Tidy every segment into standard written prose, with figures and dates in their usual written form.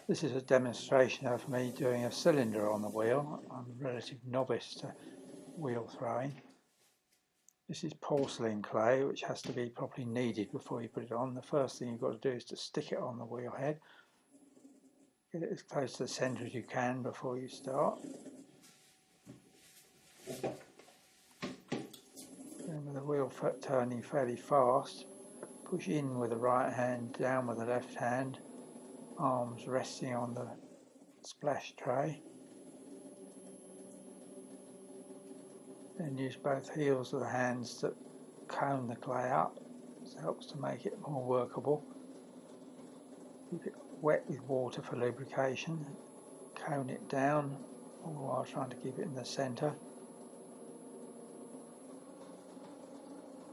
This is a demonstration of me doing a cylinder on the wheel. I'm a relative novice to wheel throwing. This is porcelain clay, which has to be properly kneaded before you put it on. The first thing you've got to do is to stick it on the wheel head. Get it as close to the centre as you can before you start. And with the wheel turning fairly fast, push in with the right hand, down with the left hand, arms resting on the splash tray. Then use both heels of the hands to cone the clay up. This helps to make it more workable. Keep it wet with water for lubrication. Cone it down, all the while trying to keep it in the centre.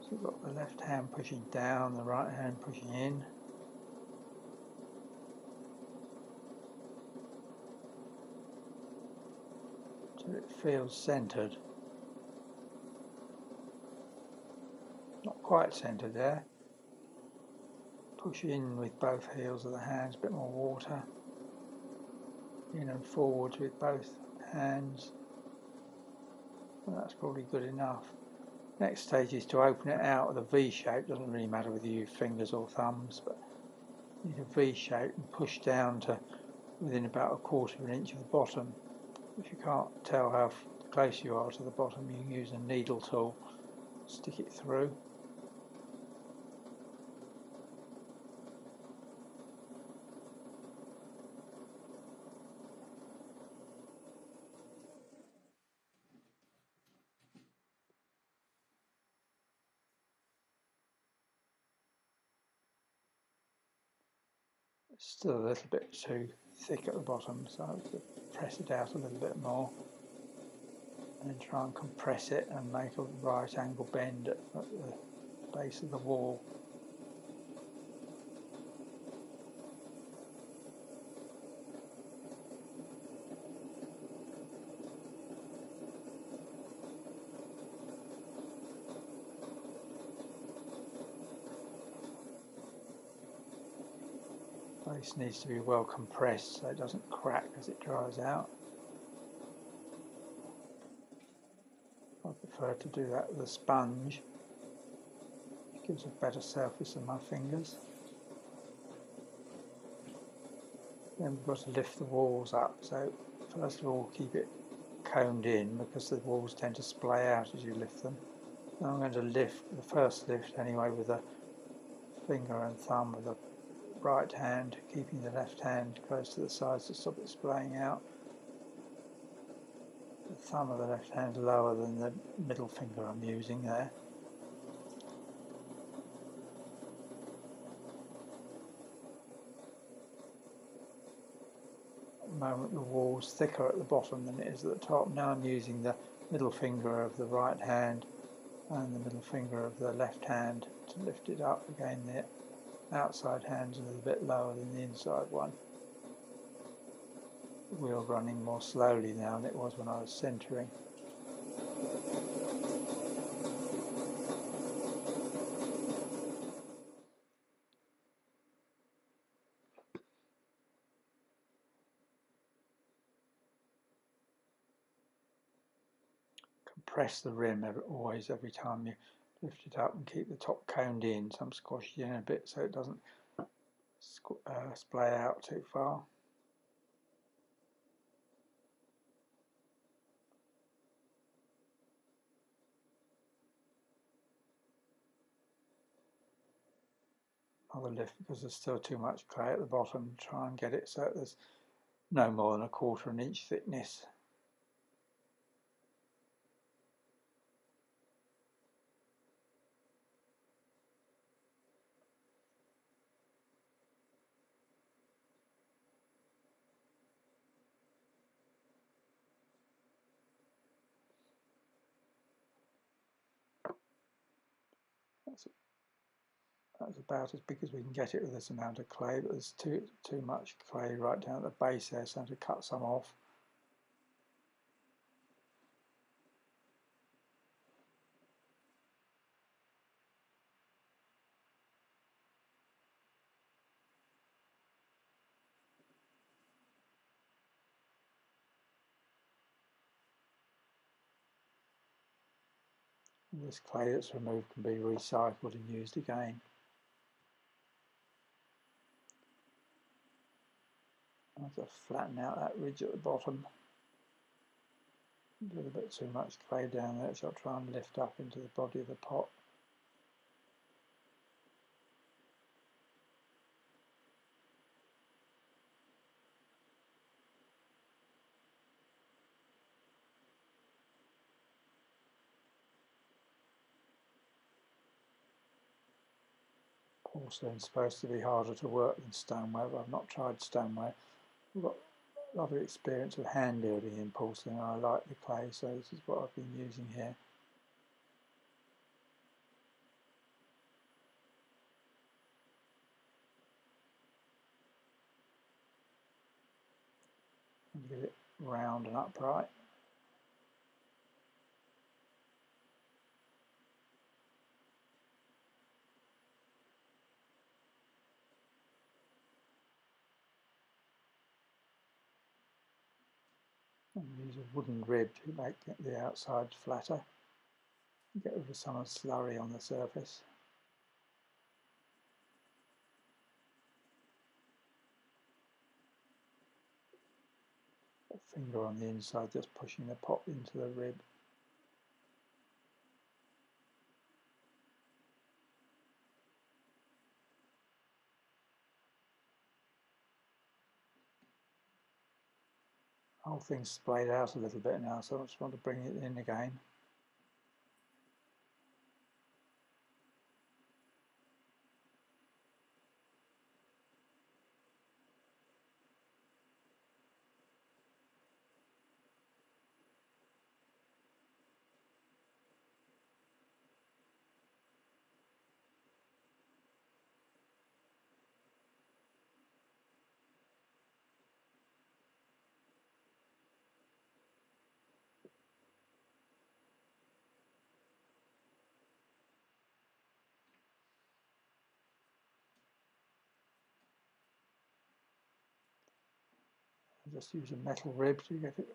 So you've got the left hand pushing down, the right hand pushing in. Till it feels centred. Not quite centred there. Push in with both heels of the hands, a bit more water. In and forwards with both hands. And that's probably good enough. Next stage is to open it out with a V shape. Doesn't really matter whether you use fingers or thumbs, but you need a V shape and push down to within about 1/4 of an inch of the bottom. If you can't tell how close you are to the bottom, you can use a needle tool, stick it through. It's still a little bit too thick at the bottom, so I have to press it out a little bit more and then try and compress it and make a right angle bend at the base of the wall. Base needs to be well compressed so it doesn't crack as it dries out. I prefer to do that with a sponge. It gives a better surface on my fingers. Then we've got to lift the walls up, so first of all keep it coned in because the walls tend to splay out as you lift them. Now I'm going to lift, the first lift anyway, with a finger and thumb with the right hand, keeping the left hand close to the sides to stop it splaying out. The thumb of the left hand lower than the middle finger I'm using there. At the moment the wall's thicker at the bottom than it is at the top. Now I'm using the middle finger of the right hand and the middle finger of the left hand to lift it up. Again, the outside hand's a little bit lower than the inside one. The wheel running more slowly now than it was when I was centering. Compress the rim always every time you lift it up and keep the top coned in. Some squash it in a bit so it doesn't splay out too far. Another lift because there's still too much clay at the bottom. Try and get it so there's no more than 1/4 of an inch thickness. That's about as big as we can get it with this amount of clay, but there's too much clay right down at the base there, so I have to cut some off. This clay that's removed can be recycled and used again. I have to flatten out that ridge at the bottom. A little bit too much clay down there, which I'll try and lift up into the body of the pot. Porcelain's supposed to be harder to work than stoneware, but I've not tried stoneware. I've got a lot of experience with hand building in porcelain and I like the clay, so this is what I've been using here. And get it round and upright. And use a wooden rib to make the outside flatter. Get rid of some of the slurry on the surface. A finger on the inside, just pushing the pot into the rib. The whole thing's splayed out a little bit now, so I just want to bring it in again. I just use a metal rib to get it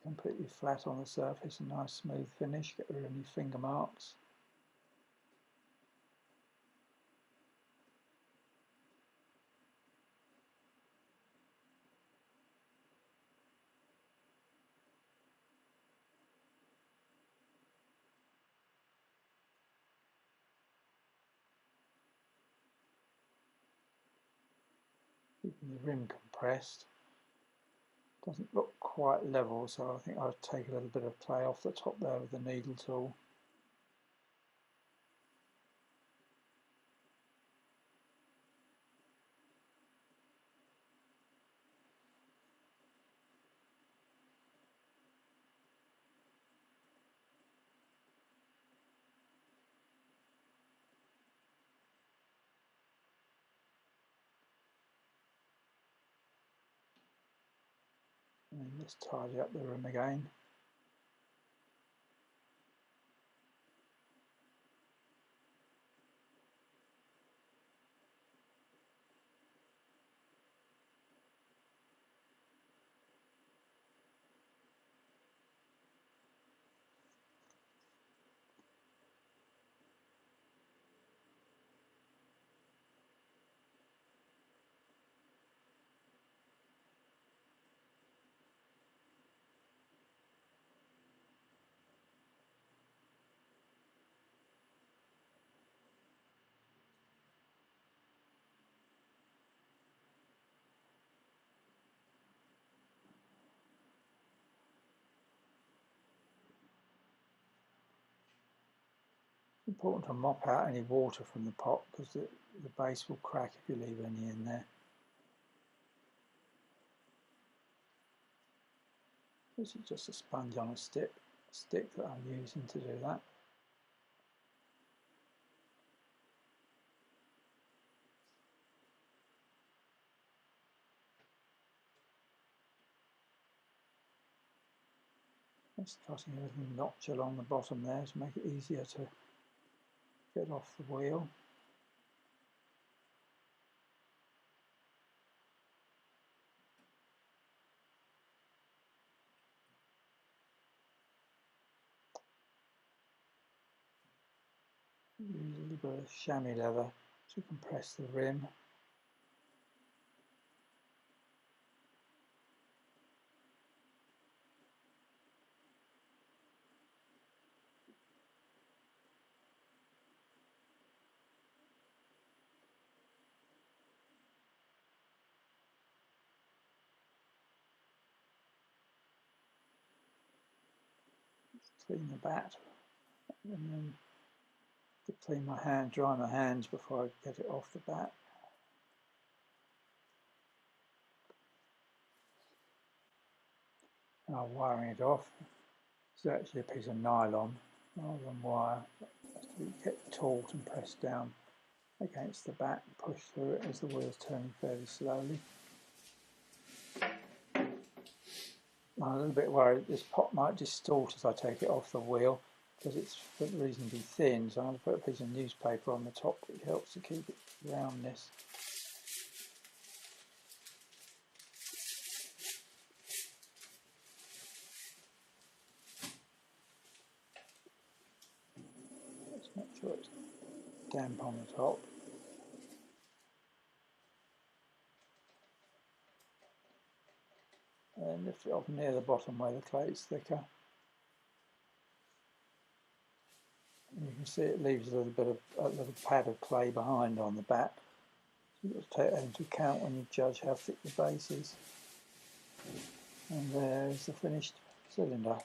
completely flat on the surface, a nice smooth finish, get rid of any finger marks. Keeping the rim compressed. Doesn't look quite level, so I think I'll take a little bit of clay off the top there with the needle tool. And just tidy up the rim again. It's important to mop out any water from the pot because the base will crack if you leave any in there. This is just a sponge on a stick that I'm using to do that. Just cutting a little notch along the bottom there to make it easier to get off the wheel. Use a little bit of chamois leather to compress the rim. Clean the bat, and then to clean my hand, dry my hands before I get it off the bat. Now wiring it off. It's actually a piece of nylon rather than wire. It has to be kept taut and pressed down against the bat and push through it as the wheel's turning fairly slowly. I'm a little bit worried this pot might distort as I take it off the wheel because it's reasonably thin, so I'm going to put a piece of newspaper on the top which helps to keep it roundness. Let's make sure it's damp on the top. And lift it off near the bottom where the clay is thicker. And you can see it leaves a little pad of clay behind on the bat. So you've got to take that into account when you judge how thick the base is. And there's the finished cylinder.